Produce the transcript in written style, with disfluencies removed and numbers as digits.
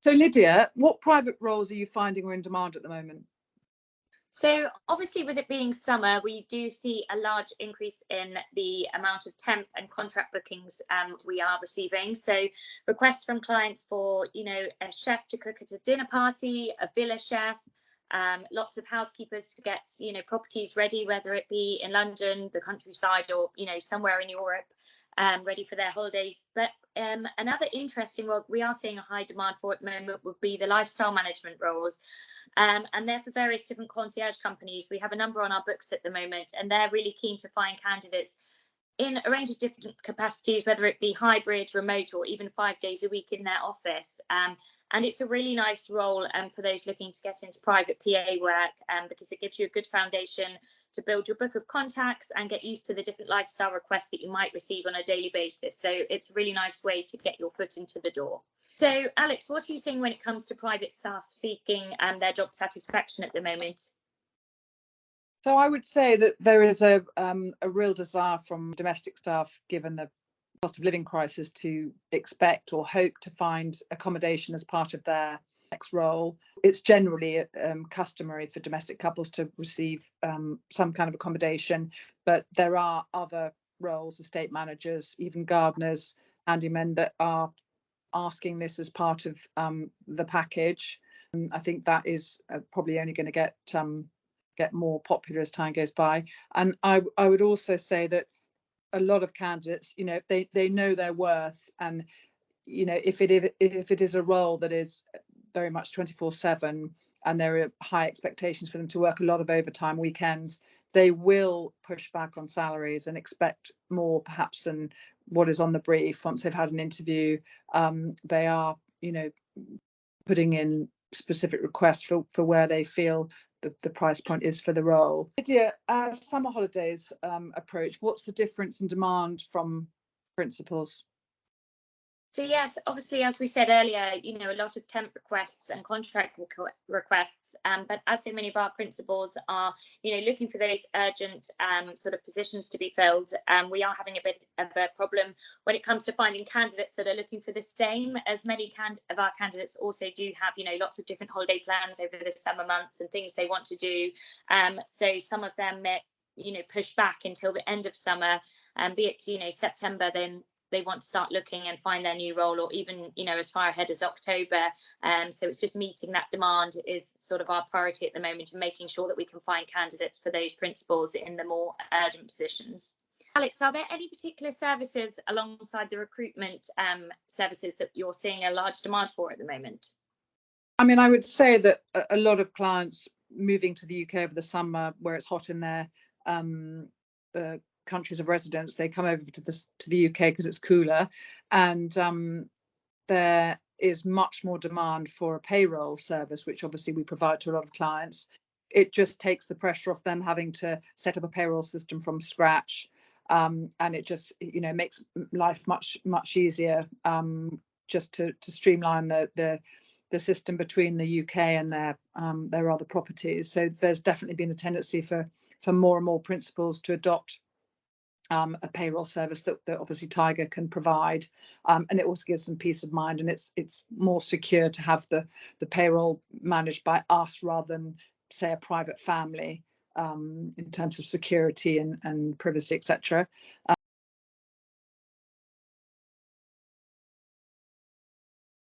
So Lydia, what private roles are you finding are in demand at the moment? So obviously, with it being summer, we do see a large increase in the amount of temp and contract bookings we are receiving. So requests from clients for, a chef to cook at a dinner party, a villa chef, lots of housekeepers to get, properties ready, whether it be in London, the countryside, or, somewhere in Europe, ready for their holidays. But another interesting role we are seeing a high demand for at the moment would be the lifestyle management roles. And they're for various different concierge companies. We have a number on our books at the moment, and they're really keen to find candidates in a range of different capacities, whether it be hybrid, remote, or even 5 days a week in their office. And it's a really nice role for those looking to get into private PA work, because it gives you a good foundation to build your book of contacts and get used to the different lifestyle requests that you might receive on a daily basis. So it's a really nice way to get your foot into the door. So, Alex, what are you seeing when it comes to private staff seeking their job satisfaction at the moment? So I would say that there is a real desire from domestic staff, given the cost of living crisis, to expect or hope to find accommodation as part of their next role. It's generally customary for domestic couples to receive some kind of accommodation, but there are other roles, estate managers, even gardeners, handymen, that are asking this as part of the package. And I think that is probably only going to get more popular as time goes by. And I would also say that a lot of candidates, they know their worth, and if it is a role that is very much 24/7 and there are high expectations for them to work a lot of overtime, weekends, they will push back on salaries and expect more perhaps than what is on the brief. Once they've had an interview, they are putting in specific requests for where they feel the price point is for the role. Lydia, as summer holidays approach, what's the difference in demand from principals? So yes, obviously, as we said earlier, a lot of temp requests and contract requests, but as so many of our principals are, looking for those urgent sort of positions to be filled, we are having a bit of a problem when it comes to finding candidates that are looking for the same, as many of our candidates also do have, lots of different holiday plans over the summer months and things they want to do. So some of them may, push back until the end of summer, be it, September, then they want to start looking and find their new role, or even, as far ahead as October. So it's just meeting that demand is sort of our priority at the moment, and making sure that we can find candidates for those principals in the more urgent positions. Alex, are there any particular services alongside the recruitment services that you're seeing a large demand for at the moment? I mean, I would say that a lot of clients moving to the UK over the summer, where it's hot in their countries of residence, they come over to the UK because it's cooler, and there is much more demand for a payroll service, which obviously we provide to a lot of clients. It just takes the pressure off them having to set up a payroll system from scratch, and it just makes life much easier, just to streamline the system between the UK and their other properties. So there's definitely been a tendency for more and more principals to adopt a payroll service that obviously Tiger can provide, and it also gives them peace of mind, and it's more secure to have the payroll managed by us rather than, say, a private family, in terms of security and privacy, etc.